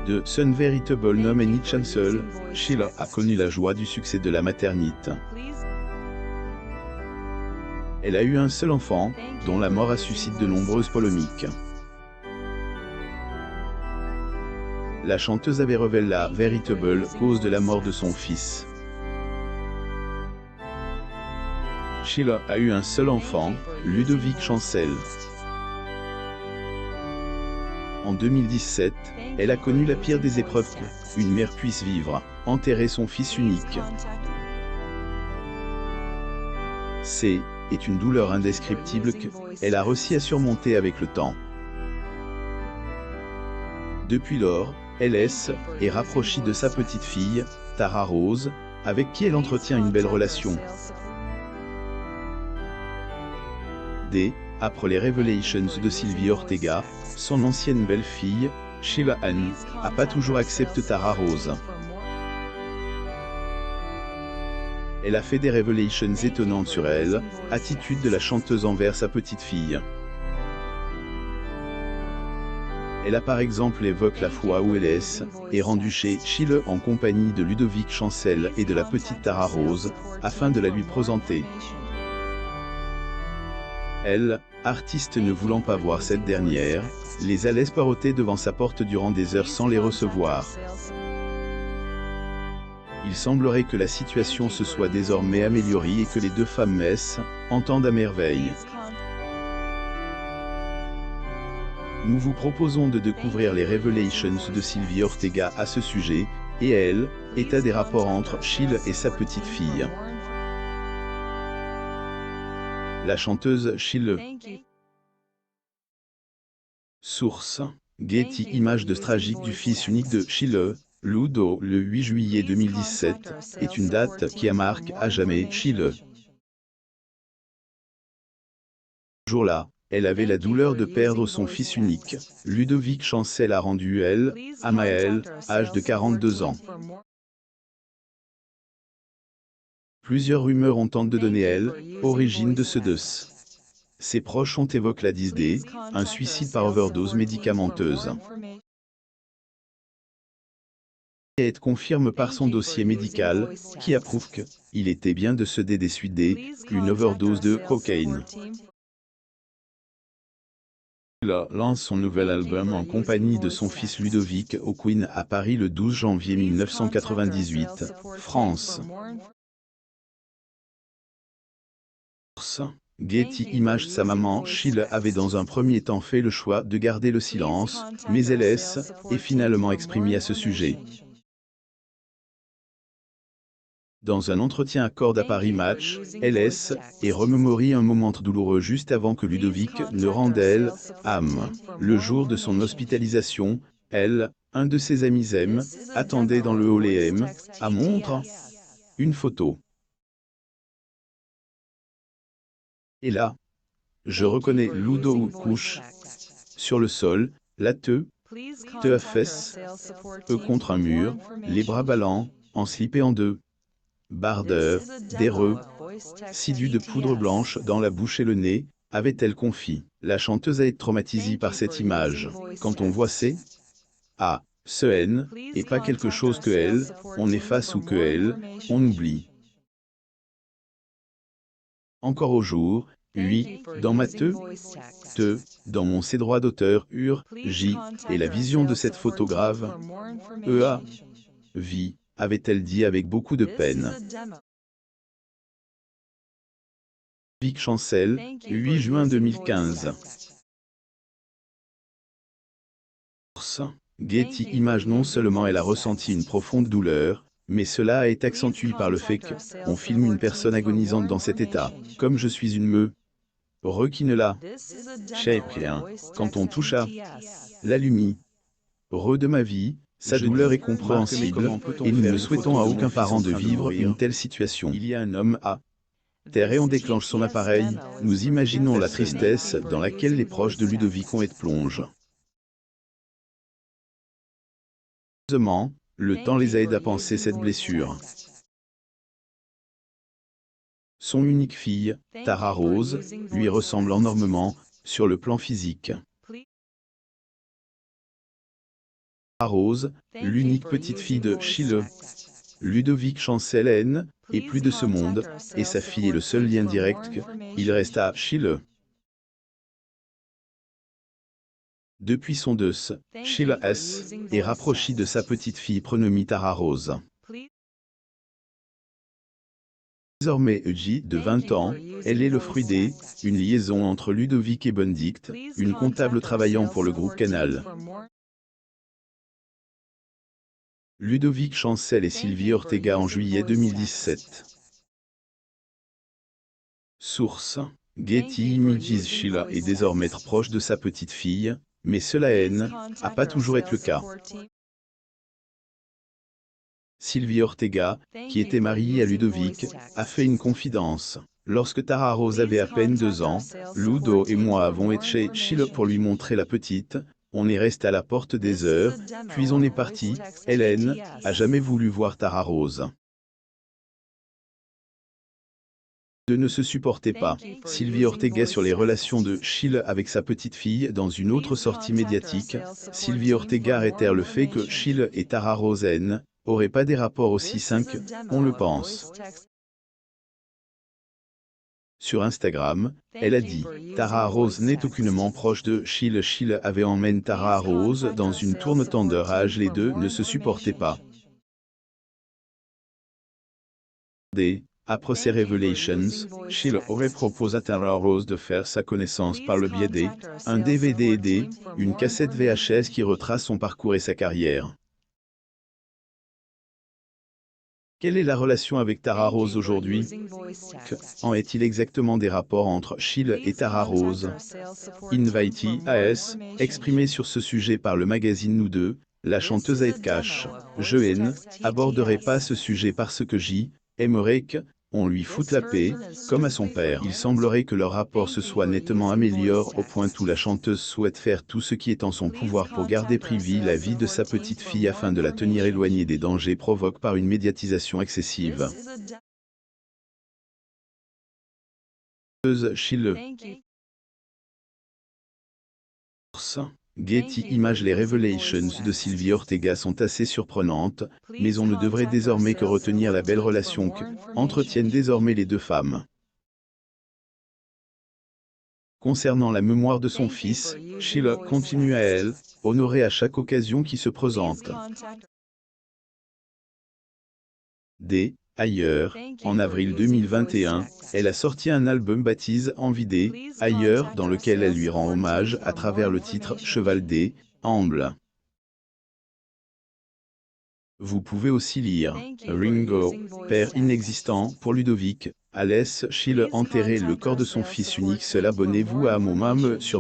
De son véritable nom Annie Chancel, Sheila a connu la joie du succès de la maternité. Elle a eu un seul enfant, dont la mort a suscité de nombreuses polémiques. La chanteuse avait révélé la véritable cause de la mort de son fils. Sheila a eu un seul enfant, Ludovic Chancel. En 2017, elle a connu la pire des épreuves qu'une mère puisse vivre, enterrer son fils unique. C'est une douleur indescriptible qu'elle a réussi à surmonter avec le temps. Depuis lors, elle est rapprochée de sa petite fille, Tara Rose, avec qui elle entretient une belle relation. Après les révélations de Sylvie Ortega, son ancienne belle-fille, Sheila Annie, n'a pas toujours accepté Tara Rose. Elle a fait des révélations étonnantes sur elle, attitude de la chanteuse envers sa petite fille. Elle a par exemple évoqué la fois où elle est rendue chez Sheila en compagnie de Ludovic Chancel et de la petite Tara Rose, afin de la lui présenter. Elle, artiste ne voulant pas voir cette dernière, les a laissé paroter devant sa porte durant des heures sans les recevoir. Il semblerait que la situation se soit désormais améliorée et que les deux femmes entendent à merveille. Nous vous proposons de découvrir les révélations de Sylvie Ortega à ce sujet, et elle, à des rapports entre Sheila et sa petite fille. La chanteuse Sheila. Source: Getty Images de tragique du fils unique de Sheila, Ludo, le 8 juillet 2017, est une date qui a marqué à jamais Sheila. Ce jour-là, elle avait la douleur de perdre son fils unique. Ludovic Chancel a rendu à Maël, âge de 42 ans. Plusieurs rumeurs ont tenté de donner origine de ce décès. Ses proches ont évoqué la disdée, un suicide par overdose médicamenteuse. Elle confirme par son dossier médical, qui approuve qu'il était bien décédé des suites d'une overdose de cocaïne. Sheila lance son nouvel album en compagnie de son fils Ludovic au Queen à Paris le 12 janvier 1998, France. Getty Images. Sa maman Sheila avait dans un premier temps fait le choix de garder le silence, mais elle est finalement exprimée à ce sujet. Dans un entretien accordé à Paris Match, elle remémorait un moment douloureux juste avant que Ludovic ne rende âme. Le jour de son hospitalisation, un de ses amis attendait dans le hall et à montre une photo. Et là, je reconnais Ludo couche sur le sol, la fesse, contre un mur, les bras ballants, en slip et en deux. Bardeur, d'erreux, sidu de poudre blanche dans la bouche et le nez, avait-elle confié. La chanteuse a été traumatisée par cette image. Quand on voit ce N, et pas quelque chose que on efface ou que on oublie. Encore au jour, oui, dans ma dans mon droit d'auteur, J, et la vision de cette photographe, vie, avait-elle dit avec beaucoup de peine. Ludovic Chancel, 8 juin 2015. Getty Images. Non seulement elle a ressenti une profonde douleur, mais cela a été accentué par le fait qu'on filme une personne agonisante dans cet état. Comme je suis une qui ne rien. Quand on touche à la lumière de ma vie, sa douleur est compréhensible, et nous ne souhaitons à aucun parent de vivre une telle situation. Il y a un homme à terre et on déclenche son appareil, nous imaginons la tristesse dans laquelle les proches de Ludovic ont été plongés. Heureusement, le temps les a aidés à penser cette blessure. Son unique fille, Tara Rose, lui ressemble énormément, sur le plan physique. Rose, l'unique petite fille de Sheila. Ludovic Chancel N. est plus de ce monde, et sa fille est le seul lien direct qu'il reste à Sheila. Depuis son deuil, Sheila S. est rapprochée de sa petite fille prénommée Tara Rose. Désormais âgée de 20 ans, elle est le fruit une liaison entre Ludovic et Benedict, une comptable travaillant pour le groupe Canal. Ludovic Chancel et Sylvie Ortega en juillet 2017. Source: Getty Images. Sheila est désormais proche de sa petite fille, mais cela n'a pas toujours été le cas. Sylvie Ortega, qui était mariée à Ludovic, a fait une confidence. Lorsque Tara Rose avait à peine 2 ans, Ludo et moi avons été chez Sheila pour lui montrer la petite. On est resté à la porte des heures, puis on est parti. Hélène a jamais voulu voir Tara Rose. De ne se supportait pas. Sylvie Ortega sur les relations de Sheila avec sa petite fille dans une autre sortie médiatique. Sylvie Ortega réitère le fait que Sheila et Tara Rose n'auraient pas des rapports aussi sains qu'on le pense. Sur Instagram, elle a dit « Tara Rose n'est aucunement proche de Sheila. Sheila avait emmèné Tara Rose dans une tourne tender âge. Les deux ne se supportaient pas. » Après ces révélations, Sheila aurait proposé à Tara Rose de faire sa connaissance par le biais d'un DVD et une cassette VHS qui retrace son parcours et sa carrière. Quelle est la relation avec Tara Rose aujourd'hui? Qu'en est-il exactement des rapports entre Sheila et Tara Rose? Invitee AS, exprimé sur ce sujet par le magazine Nous Deux, la chanteuse a été cash. Je n'aborderai pas ce sujet parce que j'aimerais qu'on lui foute la paix, comme à son père. Il semblerait que leur rapport se soit nettement amélioré au point où la chanteuse souhaite faire tout ce qui est en son pouvoir pour garder privée la vie de sa petite fille afin de la tenir éloignée des dangers provoqués par une médiatisation excessive. Sheila. Getty Images. Les révélations de Sylvie Ortega sont assez surprenantes, mais on ne devrait désormais que retenir la belle relation qu'entretiennent désormais les deux femmes. Concernant la mémoire de son fils, Sheila continue à honorer à chaque occasion qui se présente. Ailleurs, en avril 2021, elle a sorti un album baptisé Envie ailleurs dans lequel elle lui rend hommage à travers le titre Cheval Amble. Vous pouvez aussi lire Ringo, père inexistant pour Ludovic, laisse Sheila enterrer le corps de son fils unique seul. Abonnez-vous à mon mam sur